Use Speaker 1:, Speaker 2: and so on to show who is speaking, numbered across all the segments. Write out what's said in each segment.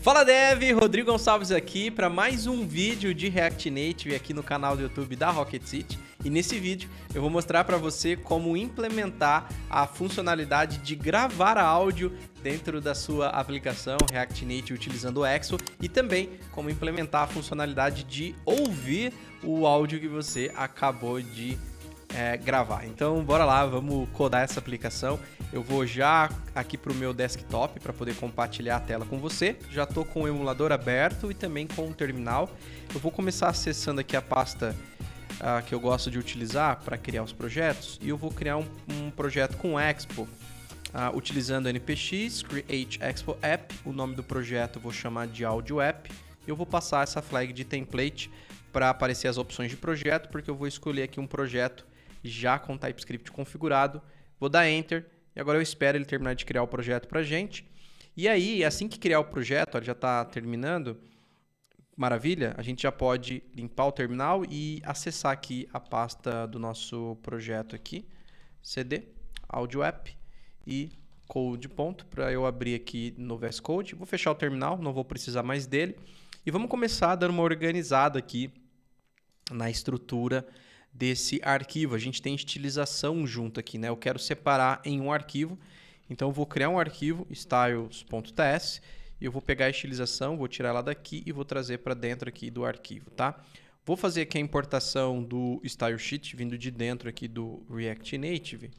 Speaker 1: Fala Dev, Rodrigo Gonçalves aqui para mais um vídeo de React Native aqui no canal do YouTube da Rocket City. E nesse vídeo eu vou mostrar para você como implementar a funcionalidade de gravar áudio dentro da sua aplicação React Native utilizando o Expo e também como implementar a funcionalidade de ouvir o áudio que você acabou de gravar. Então bora lá, vamos codar essa aplicação. Eu vou já aqui para o meu desktop para poder compartilhar a tela com você. Já estou com o emulador aberto e também com o terminal. Eu vou começar acessando aqui a pasta que eu gosto de utilizar para criar os projetos. E eu vou criar um projeto com Expo, utilizando npx create expo app. O nome do projeto eu vou chamar de audio app. Eu vou passar essa flag de template para aparecer as opções de projeto, porque eu vou escolher aqui um projeto já com TypeScript configurado. Vou dar Enter. E agora eu espero ele terminar de criar o projeto para a gente. E aí, assim que criar o projeto, já está terminando, maravilha, a gente já pode limpar o terminal e acessar aqui a pasta do nosso projeto aqui, cd, audio app e code ponto, para eu abrir aqui no VS Code. Vou fechar o terminal, não vou precisar mais dele. E vamos começar dando uma organizada aqui na estrutura desse arquivo. A gente tem estilização junto aqui, né? Eu quero separar em um arquivo, então eu vou criar um arquivo styles.ts e eu vou pegar a estilização, vou tirar ela daqui e vou trazer para dentro aqui do arquivo, tá? Vou fazer aqui a importação do style sheet vindo de dentro aqui do React Native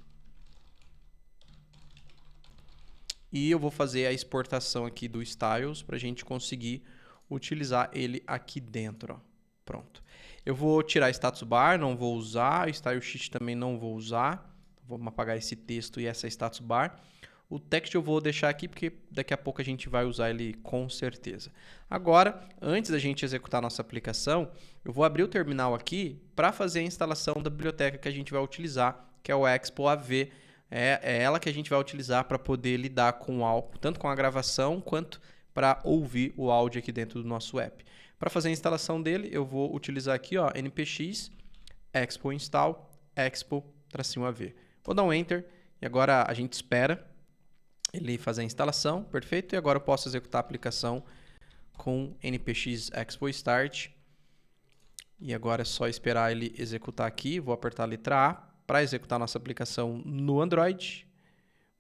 Speaker 1: e eu vou fazer a exportação aqui do styles para a gente conseguir utilizar ele aqui dentro, ó. Pronto. Eu vou tirar status bar, não vou usar. Style sheet também não vou usar. Vamos apagar esse texto e essa status bar. O text eu vou deixar aqui porque daqui a pouco a gente vai usar ele com certeza. Agora, antes da gente executar a nossa aplicação, eu vou abrir o terminal aqui para fazer a instalação da biblioteca que a gente vai utilizar, que é o Expo AV. É ela que a gente vai utilizar para poder lidar com o áudio, tanto com a gravação quanto para ouvir o áudio aqui dentro do nosso app. Para fazer a instalação dele, eu vou utilizar aqui, ó, npx expo install expo-av. Vou dar um Enter e agora a gente espera ele fazer a instalação, perfeito. E agora eu posso executar a aplicação com npx expo start. E agora é só esperar ele executar aqui. Vou apertar a letra A para executar a nossa aplicação no Android.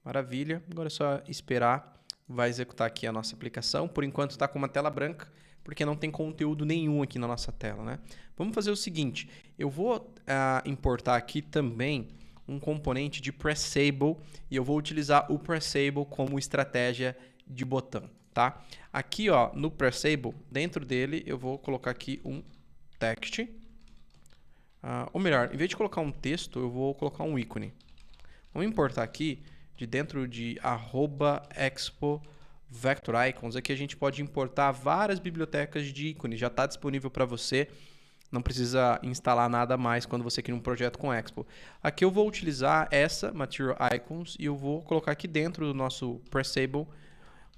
Speaker 1: Maravilha. Agora é só esperar, vai executar aqui a nossa aplicação. Por enquanto está com uma tela branca, porque não tem conteúdo nenhum aqui na nossa tela, né? Vamos fazer o seguinte, eu vou importar aqui também um componente de Pressable e eu vou utilizar o Pressable como estratégia de botão, tá? Aqui, ó, no Pressable, dentro dele, eu vou colocar aqui um text, ou melhor, em vez de colocar um texto, eu vou colocar um ícone. Vamos importar aqui, de dentro de @expo Vector Icons, aqui a gente pode importar várias bibliotecas de ícones, já está disponível para você, não precisa instalar nada mais quando você cria um projeto com Expo. Aqui eu vou utilizar essa Material Icons e eu vou colocar aqui dentro do nosso Pressable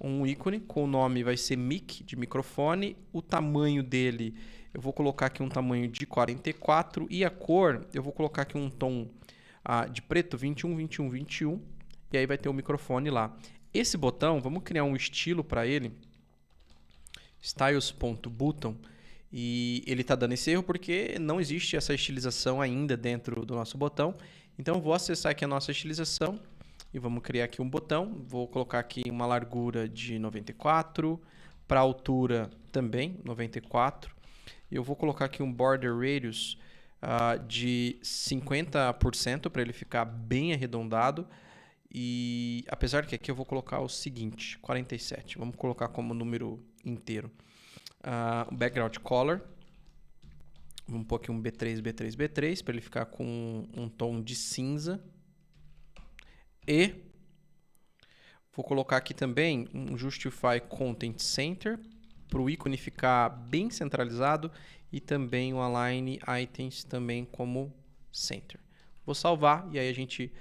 Speaker 1: um ícone, com o nome vai ser mic, de microfone, o tamanho dele eu vou colocar aqui um tamanho de 44 e a cor eu vou colocar aqui um tom de preto 21, 21, 21 e aí vai ter o microfone lá. Esse botão, vamos criar um estilo para ele, styles.button, e ele está dando esse erro porque não existe essa estilização ainda dentro do nosso botão. Então eu vou acessar aqui a nossa estilização e vamos criar aqui um botão. Vou colocar aqui uma largura de 94, para altura também 94. E eu vou colocar aqui um border radius de 50% para ele ficar bem arredondado. E apesar que aqui eu vou colocar o seguinte, 47, vamos colocar como número inteiro. O background color, vamos pôr aqui um B3, B3, B3, para ele ficar com um tom de cinza. E vou colocar aqui também um Justify Content Center, para o ícone ficar bem centralizado, e também o Align Items também como Center. Vou salvar e aí a gente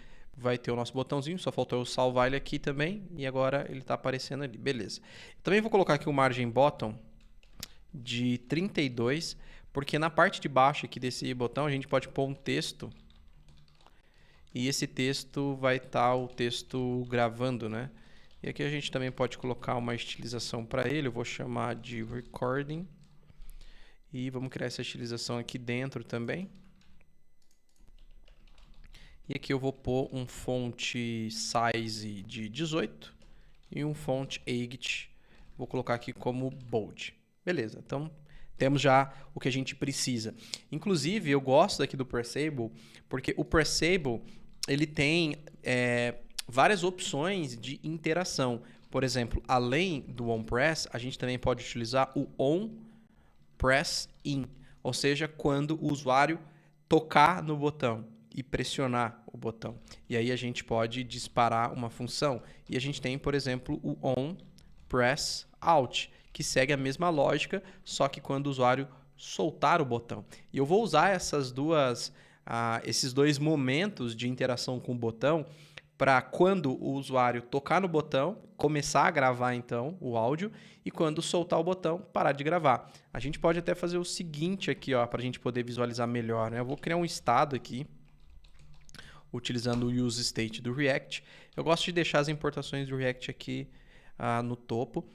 Speaker 1: vai ter o nosso botãozinho, só faltou eu salvar ele aqui também, e agora ele está aparecendo ali, beleza. Também vou colocar aqui o margin bottom de 32, porque na parte de baixo aqui desse botão a gente pode pôr um texto, e esse texto vai estar o texto gravando, né? E aqui a gente também pode colocar uma estilização para ele. Eu vou chamar de recording. E vamos criar essa estilização aqui dentro também. E aqui eu vou pôr um font size de 18 e um font height. Vou colocar aqui como bold. Beleza, então temos já o que a gente precisa. Inclusive, eu gosto aqui do Pressable, porque o Pressable ele tem várias opções de interação. Por exemplo, além do onPress, a gente também pode utilizar o onPressIn, ou seja, quando o usuário tocar no botão e pressionar o botão. E aí a gente pode disparar uma função. E a gente tem, por exemplo, o onPressOut, que segue a mesma lógica, só que quando o usuário soltar o botão. E eu vou usar esses dois momentos de interação com o botão para quando o usuário tocar no botão, começar a gravar então o áudio, e quando soltar o botão, parar de gravar. A gente pode até fazer o seguinte aqui, para a gente poder visualizar melhor, né? Eu vou criar um estado aqui, utilizando o useState do React. Eu gosto de deixar as importações do React aqui no topo.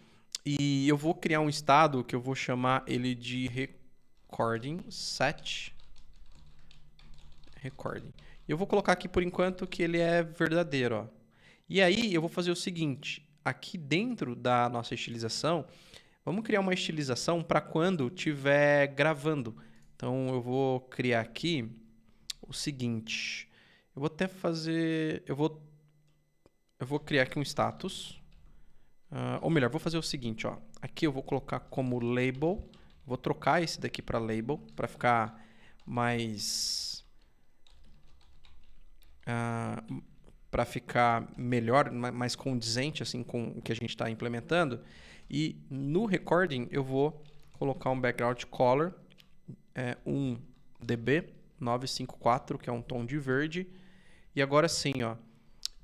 Speaker 1: E eu vou criar um estado que eu vou chamar ele de recording set recording. E eu vou colocar aqui por enquanto que ele é verdadeiro, ó. E aí eu vou fazer o seguinte, aqui dentro da nossa estilização, vamos criar uma estilização para quando estiver gravando. Então eu vou criar aqui o seguinte, eu vou até fazer, eu vou criar aqui um status. Ou melhor, vou fazer o seguinte, ó. Aqui eu vou colocar como label. Vou trocar esse daqui para label, para ficar mais... para ficar melhor, mais condizente assim, com o que a gente está implementando. E no recording eu vou colocar um background color, um dB 954, que é um tom de verde. E agora sim, ó,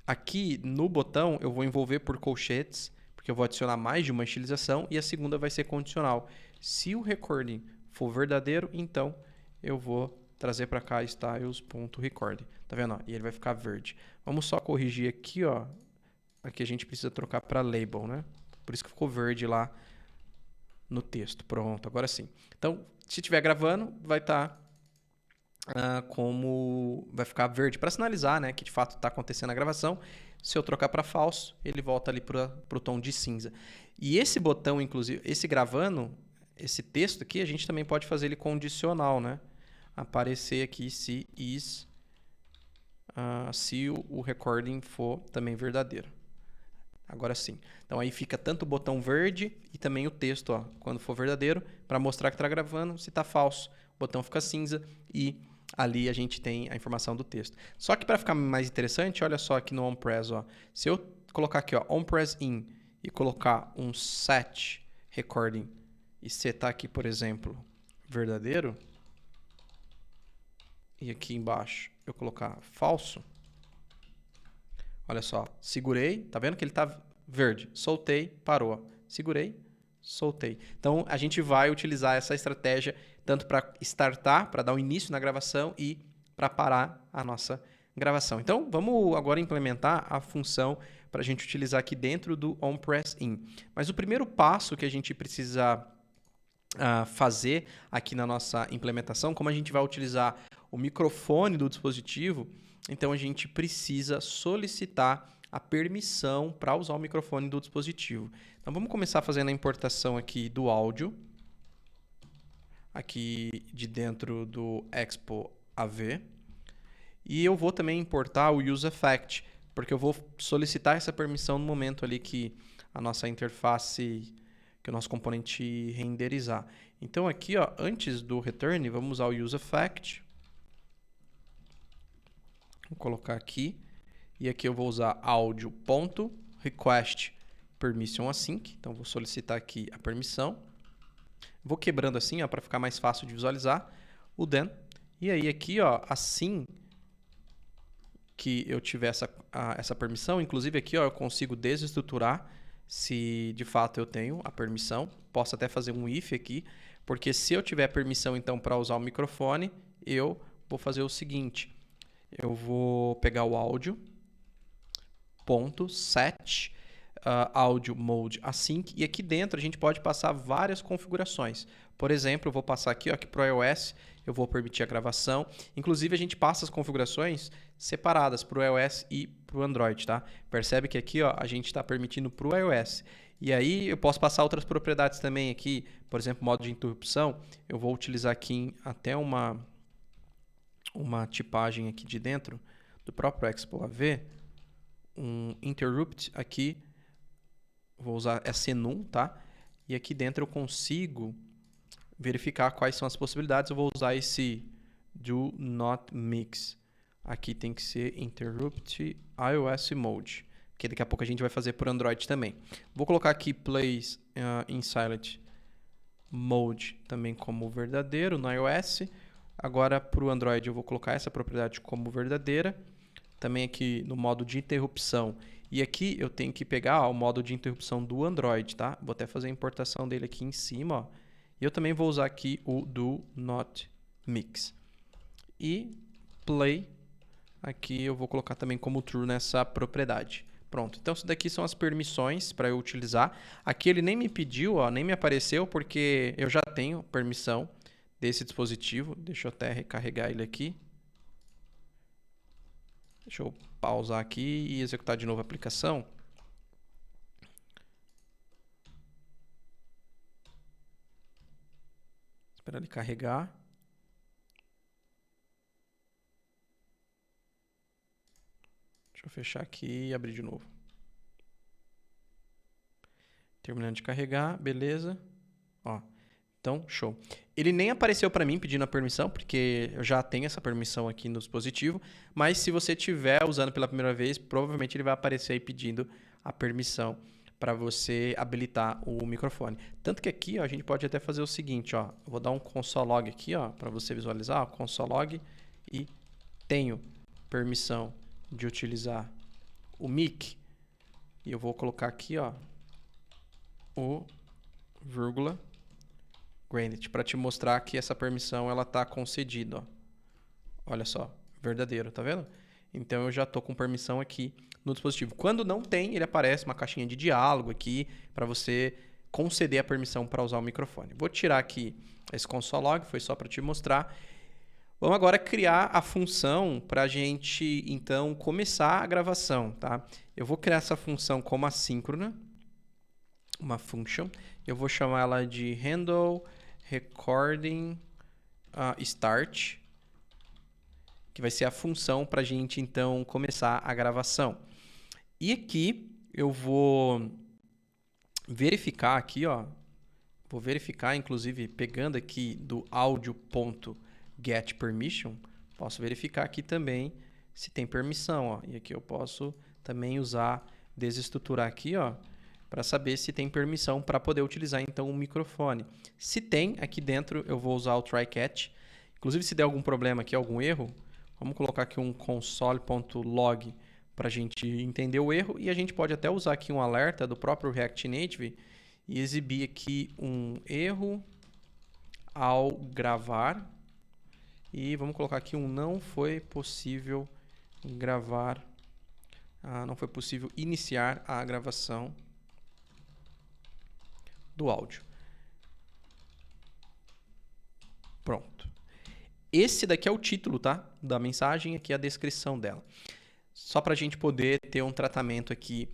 Speaker 1: aqui no botão eu vou envolver por colchetes, porque eu vou adicionar mais de uma estilização, e a segunda vai ser condicional. Se o recording for verdadeiro, então eu vou trazer para cá styles.recording. Tá vendo? E ele vai ficar verde. Vamos só corrigir aqui, ó. Aqui a gente precisa trocar para label, né? Por isso que ficou verde lá no texto. Pronto, agora sim. Então, se estiver gravando, vai estar vai ficar verde para sinalizar, né, que de fato está acontecendo a gravação. Se eu trocar para falso, ele volta ali para o tom de cinza. E esse botão, inclusive, esse gravando, esse texto aqui, a gente também pode fazer ele condicional, né? Aparecer aqui se o recording for também verdadeiro. Agora sim. Então aí fica tanto o botão verde e também o texto, ó, quando for verdadeiro, para mostrar que está gravando. Se está falso, o botão fica cinza e ali a gente tem a informação do texto. Só que para ficar mais interessante, olha só aqui no onPress, ó. Se eu colocar aqui, ó, onPressIn e colocar um set recording e setar aqui, por exemplo, verdadeiro, e aqui embaixo eu colocar falso, olha só, segurei, tá vendo que ele tá verde, soltei, parou, segurei, soltei. Então a gente vai utilizar essa estratégia tanto para startar, para dar o início na gravação, e para parar a nossa gravação. Então vamos agora implementar a função para a gente utilizar aqui dentro do onPressIn. Mas o primeiro passo que a gente precisa fazer aqui na nossa implementação, como a gente vai utilizar o microfone do dispositivo, então a gente precisa solicitar a permissão para usar o microfone do dispositivo. Então vamos começar fazendo a importação aqui do áudio, aqui de dentro do Expo AV. E eu vou também importar o useEffect, porque eu vou solicitar essa permissão no momento ali que a nossa interface, que o nosso componente renderizar. Então aqui, ó, antes do return, vamos usar o useEffect. Vou colocar aqui. E aqui eu vou usar audio.request permission async. Então vou solicitar aqui a permissão. Vou quebrando assim, para ficar mais fácil de visualizar o then. E aí aqui, ó, assim que eu tiver essa permissão, inclusive aqui, ó, eu consigo desestruturar se de fato eu tenho a permissão. Posso até fazer um if aqui, porque se eu tiver permissão então para usar o microfone, eu vou fazer o seguinte. Eu vou pegar o áudio, .set Audio Mode Async, e aqui dentro a gente pode passar várias configurações. Por exemplo, eu vou passar aqui, ó, que para o iOS eu vou permitir a gravação. Inclusive, a gente passa as configurações separadas para o iOS e para o Android, tá? Percebe que aqui, ó, a gente está permitindo para o iOS. E aí eu posso passar outras propriedades também aqui, por exemplo, modo de interrupção. Eu vou utilizar aqui até uma tipagem aqui de dentro do próprio Expo AV, um interrupt aqui, vou usar SNUM, tá? E aqui dentro eu consigo verificar quais são as possibilidades. Eu vou usar esse Do Not Mix. Aqui tem que ser Interrupt iOS Mode, que daqui a pouco a gente vai fazer por Android também. Vou colocar aqui Plays in Silent Mode também como verdadeiro no iOS. Agora para o Android eu vou colocar essa propriedade como verdadeira. Também aqui no modo de interrupção. E aqui eu tenho que pegar o modo de interrupção do Android, tá? Vou até fazer a importação dele aqui em cima, ó. E eu também vou usar aqui o Do Not Mix. E Play, aqui eu vou colocar também como True nessa propriedade. Pronto, então isso daqui são as permissões para eu utilizar. Aqui ele nem me pediu, ó, nem me apareceu, porque eu já tenho permissão desse dispositivo. Deixa eu até recarregar ele aqui. Deixa eu pausar aqui e executar de novo a aplicação. Esperar ele carregar. Deixa eu fechar aqui e abrir de novo. Terminando de carregar, beleza. Ó, então, show. Ele nem apareceu para mim pedindo a permissão, porque eu já tenho essa permissão aqui no dispositivo, mas se você estiver usando pela primeira vez, provavelmente ele vai aparecer aí pedindo a permissão para você habilitar o microfone. Tanto que aqui, ó, a gente pode até fazer o seguinte, ó, eu vou dar um console log aqui, ó, para você visualizar, ó, console log, e tenho permissão de utilizar o mic, e eu vou colocar aqui, ó, o vírgula granted, para te mostrar que essa permissão ela tá concedida, ó. Olha só, verdadeiro, tá vendo? Então eu já tô com permissão aqui no dispositivo. Quando não tem, ele aparece uma caixinha de diálogo aqui para você conceder a permissão para usar o microfone. Vou tirar aqui esse console log, foi só para te mostrar. Vamos agora criar a função para a gente então começar a gravação, tá? Eu vou criar essa função como assíncrona, uma function. Eu vou chamar ela de handle recording start, que vai ser a função para a gente então começar a gravação. E aqui eu vou verificar aqui, ó, vou verificar inclusive pegando aqui do audio.getPermission, posso verificar aqui também se tem permissão, ó. E aqui eu posso também usar, desestruturar aqui, ó, para saber se tem permissão para poder utilizar então o microfone. Se tem, aqui dentro eu vou usar o try-catch. Inclusive, se der algum problema aqui, algum erro, vamos colocar aqui um console.log para a gente entender o erro. E a gente pode até usar aqui um alerta do próprio React Native e exibir aqui um erro ao gravar. E vamos colocar aqui um não foi possível gravar, não foi possível iniciar a gravação do áudio. Pronto. Esse daqui é o título, tá? Da mensagem, aqui é a descrição dela. Só para a gente poder ter um tratamento aqui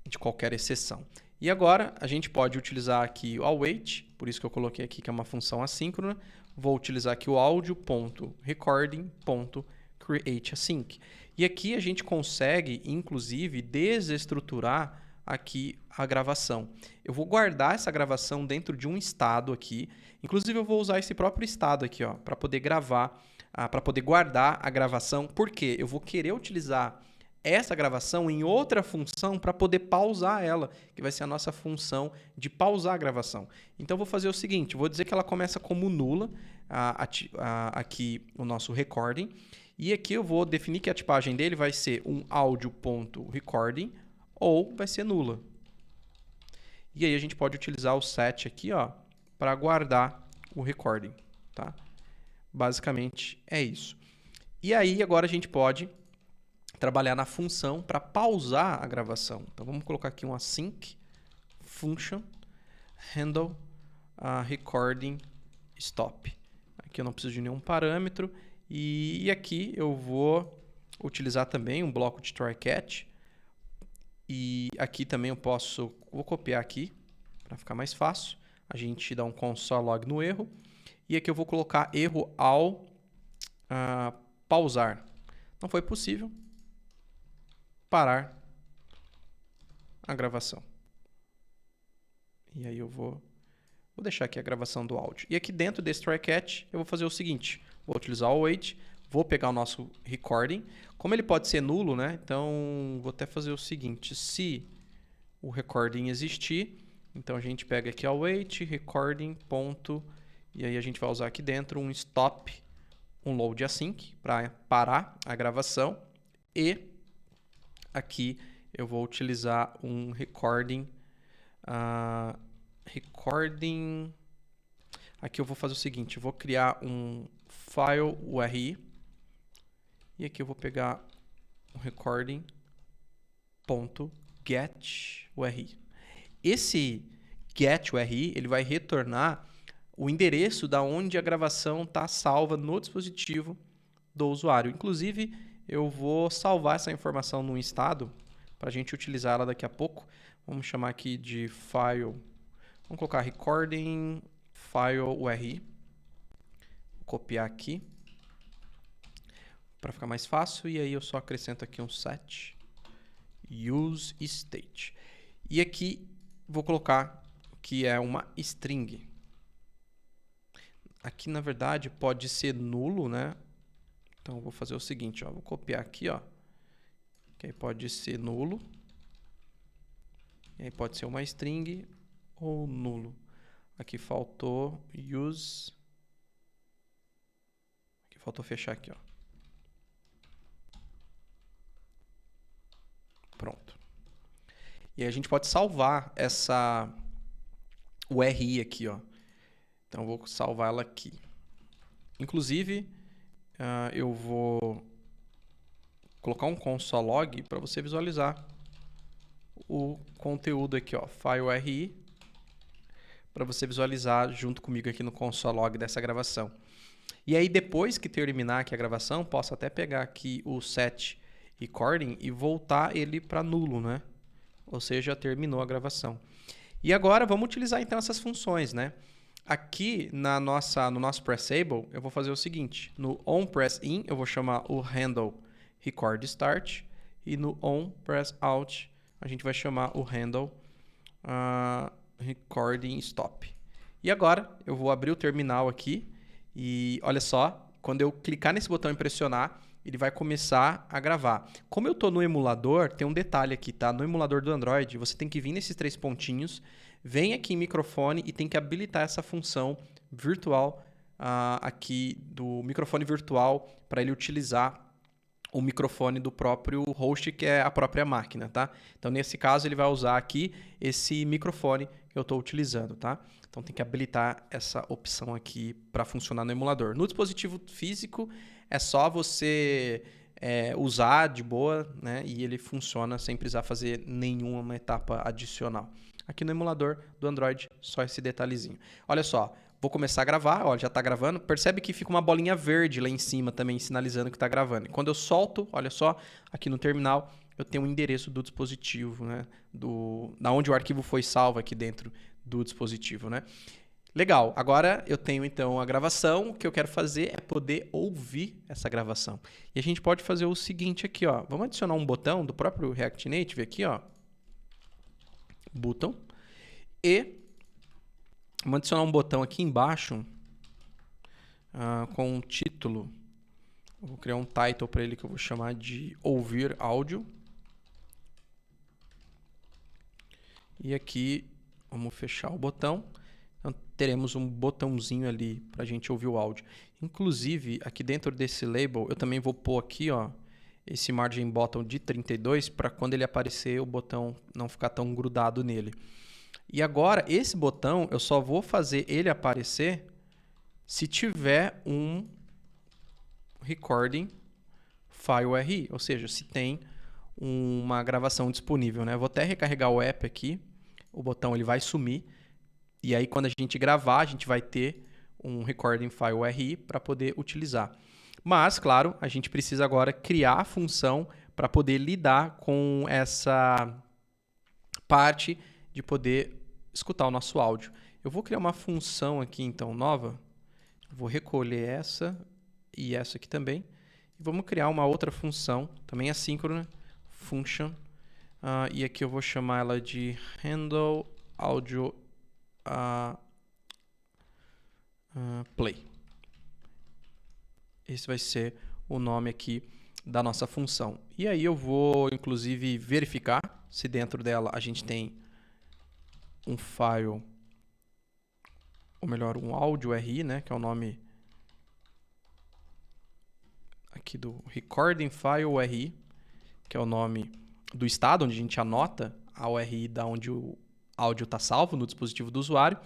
Speaker 1: de qualquer exceção. E agora a gente pode utilizar aqui o await, por isso que eu coloquei aqui que é uma função assíncrona. Vou utilizar aqui o audio.recording.createAsync. E aqui a gente consegue, inclusive, desestruturar aqui a gravação. Eu vou guardar essa gravação dentro de um estado aqui. Inclusive eu vou usar esse próprio estado aqui, ó, para poder gravar, para poder guardar a gravação. Porque eu vou querer utilizar essa gravação em outra função para poder pausar ela, que vai ser a nossa função de pausar a gravação. Então eu vou fazer o seguinte, vou dizer que ela começa como nula, aqui o nosso recording, e aqui eu vou definir que a tipagem dele vai ser um audio.recording ou vai ser nula. E aí a gente pode utilizar o set aqui, ó, para guardar o recording, tá? Basicamente é isso. E aí agora a gente pode trabalhar na função para pausar a gravação. Então vamos colocar aqui um async function handle recording stop. Aqui eu não preciso de nenhum parâmetro e aqui eu vou utilizar também um bloco de try catch e aqui também eu vou copiar aqui para ficar mais fácil. A gente dá um console log no erro e aqui eu vou colocar erro ao pausar. Não foi possível parar a gravação. E aí eu vou deixar aqui a gravação do áudio. E aqui dentro desse try catch eu vou fazer o seguinte. Vou utilizar o wait, vou pegar o nosso recording. Como ele pode ser nulo, né? Então vou até fazer o seguinte. Se o recording existir, então a gente pega aqui o wait, recording, ponto. E aí a gente vai usar aqui dentro um stop, um load async para parar a gravação. E aqui eu vou utilizar um recording. Aqui eu vou fazer o seguinte, eu vou criar um file URI e aqui eu vou pegar um recording.get URI. Esse get URI, ele vai retornar o endereço da onde a gravação está salva no dispositivo do usuário. Inclusive, eu vou salvar essa informação num estado para a gente utilizar ela daqui a pouco. Vamos chamar aqui de file. Vamos colocar recording file URI. Vou copiar aqui para ficar mais fácil. E aí eu só acrescento aqui um set use state. E aqui vou colocar que é uma string. Aqui na verdade pode ser nulo, né? Então eu vou fazer o seguinte, ó, vou copiar aqui, ó. Que aí pode ser nulo. E aí pode ser uma string ou nulo. Aqui faltou use. Aqui faltou fechar aqui, ó. Pronto. E aí a gente pode salvar essa URI aqui, ó. Então eu vou salvar ela aqui. Inclusive, eu vou colocar um console log para você visualizar o conteúdo aqui, ó, file URI, para você visualizar junto comigo aqui no console log dessa gravação. E aí depois que terminar aqui a gravação, posso até pegar aqui o set recording e voltar ele para nulo, né? Ou seja, terminou a gravação. E agora vamos utilizar então essas funções, né? Aqui no nosso pressable, eu vou fazer o seguinte. No onPressIn, eu vou chamar o handle recordStart. E no onPressOut, a gente vai chamar o handle recordingStop. E agora, eu vou abrir o terminal aqui. E olha só, quando eu clicar nesse botão e pressionar, ele vai começar a gravar. Como eu estou no emulador, tem um detalhe aqui, tá? No emulador do Android, você tem que vir nesses 3 pontinhos, vem aqui em microfone e tem que habilitar essa função virtual aqui do microfone virtual para ele utilizar o microfone do próprio host, que é a própria máquina, tá? Então, nesse caso, ele vai usar aqui esse microfone que eu estou utilizando, tá? Então, tem que habilitar essa opção aqui para funcionar no emulador. No dispositivo físico, é só você usar de boa, né? E ele funciona sem precisar fazer nenhuma etapa adicional. Aqui no emulador do Android, só esse detalhezinho. Olha só, vou começar a gravar, ó, já está gravando. Percebe que fica uma bolinha verde lá em cima também, sinalizando que está gravando. E quando eu solto, olha só, aqui no terminal, eu tenho o endereço do dispositivo, né? Da onde o arquivo foi salvo aqui dentro do dispositivo, né? Legal, agora eu tenho então a gravação. O que eu quero fazer é poder ouvir essa gravação. E a gente pode fazer o seguinte aqui, ó. Vamos adicionar um botão do próprio React Native aqui, ó. Button. E vamos adicionar um botão aqui embaixo com um título. Eu vou criar um title para ele que eu vou chamar de ouvir áudio. E aqui vamos fechar o botão. Então, teremos um botãozinho ali para a gente ouvir o áudio. Inclusive, aqui dentro desse label, eu também vou pôr aqui, ó, esse margin bottom de 32 para quando ele aparecer o botão não ficar tão grudado nele. E agora, esse botão, eu só vou fazer ele aparecer se tiver um recording File URI, ou seja, se tem uma gravação disponível, né? Eu vou até recarregar o app aqui, o botão ele vai sumir, e aí quando a gente gravar, a gente vai ter um Recording File URI para poder utilizar. Mas, claro, a gente precisa agora criar a função para poder lidar com essa parte de poder escutar o nosso áudio. Eu vou criar uma função aqui, então, nova. Vou recolher essa e essa aqui também. E vamos criar uma outra função, também assíncrona, function. E aqui eu vou chamar ela de handle audio play. Esse vai ser o nome aqui da nossa função. E aí eu vou, inclusive, verificar se dentro dela a gente tem um file, ou melhor, um áudio URI, né, que é o nome aqui do Recording File URI, que é o nome do estado onde a gente anota a URI da onde o áudio está salvo no dispositivo do usuário.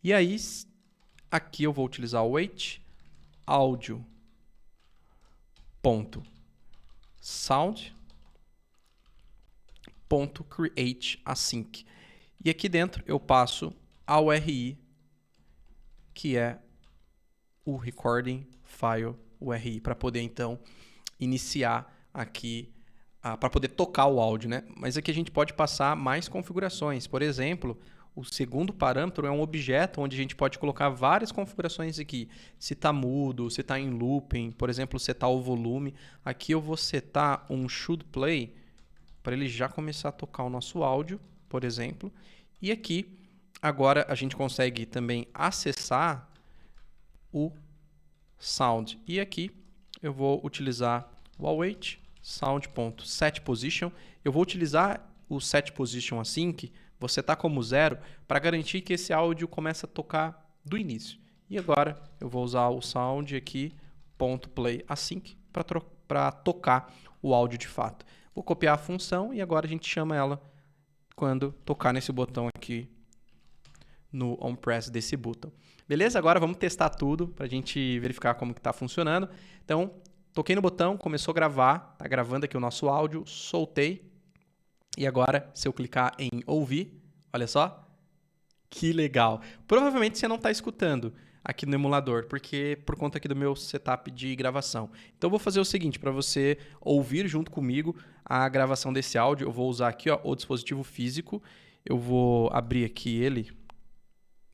Speaker 1: E aí, aqui eu vou utilizar o wait audio.sound.createAsync. E aqui dentro eu passo a URI, que é o Recording File URI, para poder então iniciar aqui, para poder tocar o áudio, né? Mas aqui a gente pode passar mais configurações. Por exemplo, o segundo parâmetro é um objeto onde a gente pode colocar várias configurações aqui. Se está mudo, se está em looping, por exemplo, setar o volume. Aqui eu vou setar um should play para ele já começar a tocar o nosso áudio, por exemplo. E aqui, agora a gente consegue também acessar o sound. E aqui eu vou utilizar o await sound.setPosition. Eu vou utilizar o setPosition async, você está como 0, para garantir que esse áudio comece a tocar do início. E agora eu vou usar o sound aqui, .play async, para tocar o áudio de fato. Vou copiar a função e agora a gente chama ela quando tocar nesse botão aqui no onPress desse botão. Beleza? Agora vamos testar tudo para a gente verificar como que está funcionando. Então, toquei no botão, começou a gravar, está gravando aqui o nosso áudio, soltei. E agora, se eu clicar em ouvir, olha só, que legal. Provavelmente você não está escutando aqui no emulador, porque por conta aqui do meu setup de gravação. Então eu vou fazer o seguinte, para você ouvir junto comigo a gravação desse áudio, eu vou usar aqui o dispositivo físico, eu vou abrir aqui ele,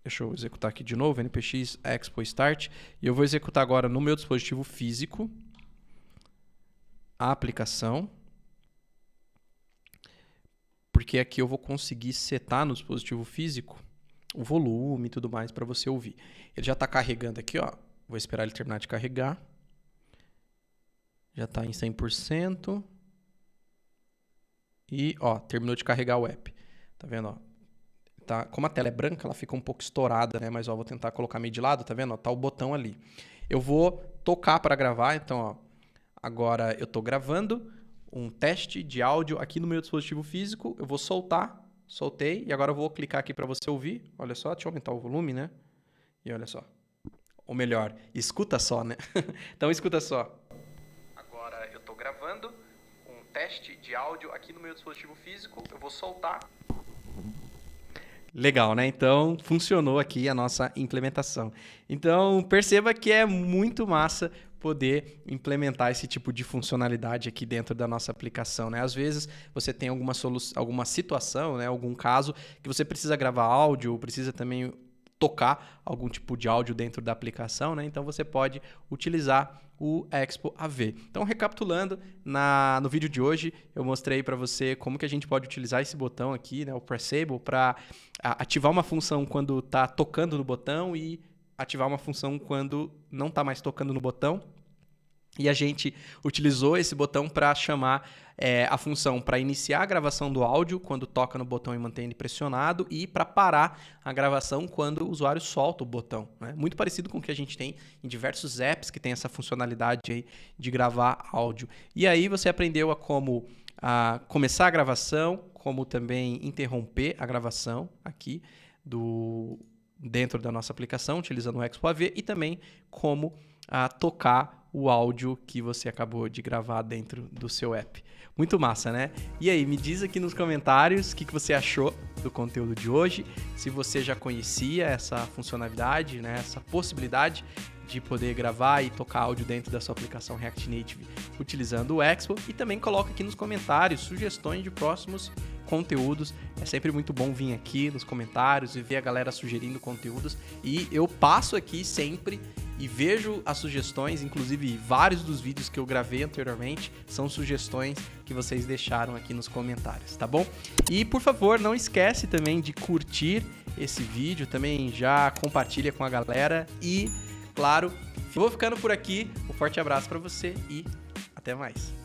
Speaker 1: deixa eu executar aqui de novo, npx expo start, e eu vou executar agora no meu dispositivo físico a aplicação, porque aqui eu vou conseguir setar no dispositivo físico o volume e tudo mais para você ouvir. Ele já está carregando aqui, ó. Vou esperar ele terminar de carregar. Já está em 100%. E, ó, terminou de carregar o app. Tá vendo, ó? Tá, como a tela é branca, ela fica um pouco estourada, né? Mas, ó, vou tentar colocar meio de lado, tá vendo? Ó, tá o botão ali. Eu vou tocar para gravar, então, ó. Agora eu estou gravando um teste de áudio aqui no meu dispositivo físico. Eu vou soltar. Soltei e agora eu vou clicar aqui para você ouvir. Olha só, deixa eu aumentar o volume, né? E olha só. Ou melhor, escuta só, né? Então escuta só. Agora eu estou gravando um teste de áudio aqui no meu dispositivo físico. Eu vou soltar. Legal, né? Então funcionou aqui a nossa implementação. Então perceba que é muito massa poder implementar esse tipo de funcionalidade aqui dentro da nossa aplicação, né? Às vezes você tem alguma situação, né? Algum caso que você precisa gravar áudio, precisa também tocar algum tipo de áudio dentro da aplicação, né? Então você pode utilizar o Expo AV. Então, recapitulando, no vídeo de hoje eu mostrei para você como que a gente pode utilizar esse botão aqui, né? O Pressable, para ativar uma função quando está tocando no botão e ativar uma função quando não está mais tocando no botão. E a gente utilizou esse botão para chamar a função para iniciar a gravação do áudio quando toca no botão e mantém ele pressionado e para parar a gravação quando o usuário solta o botão, né? Muito parecido com o que a gente tem em diversos apps que tem essa funcionalidade aí de gravar áudio. E aí você aprendeu a como começar a gravação, como também interromper a gravação aqui dentro da nossa aplicação, utilizando o Expo AV, e também como tocar o áudio que você acabou de gravar dentro do seu app. Muito massa, né? E aí, me diz aqui nos comentários o que você achou do conteúdo de hoje, se você já conhecia essa funcionalidade, né, essa possibilidade de poder gravar e tocar áudio dentro da sua aplicação React Native utilizando o Expo, e também coloca aqui nos comentários sugestões de próximos conteúdos. É sempre muito bom vir aqui nos comentários e ver a galera sugerindo conteúdos, e eu passo aqui sempre e vejo as sugestões, inclusive vários dos vídeos que eu gravei anteriormente são sugestões que vocês deixaram aqui nos comentários, tá bom? E por favor, não esquece também de curtir esse vídeo, também já compartilha com a galera e, claro, vou ficando por aqui. Um forte abraço para você e até mais.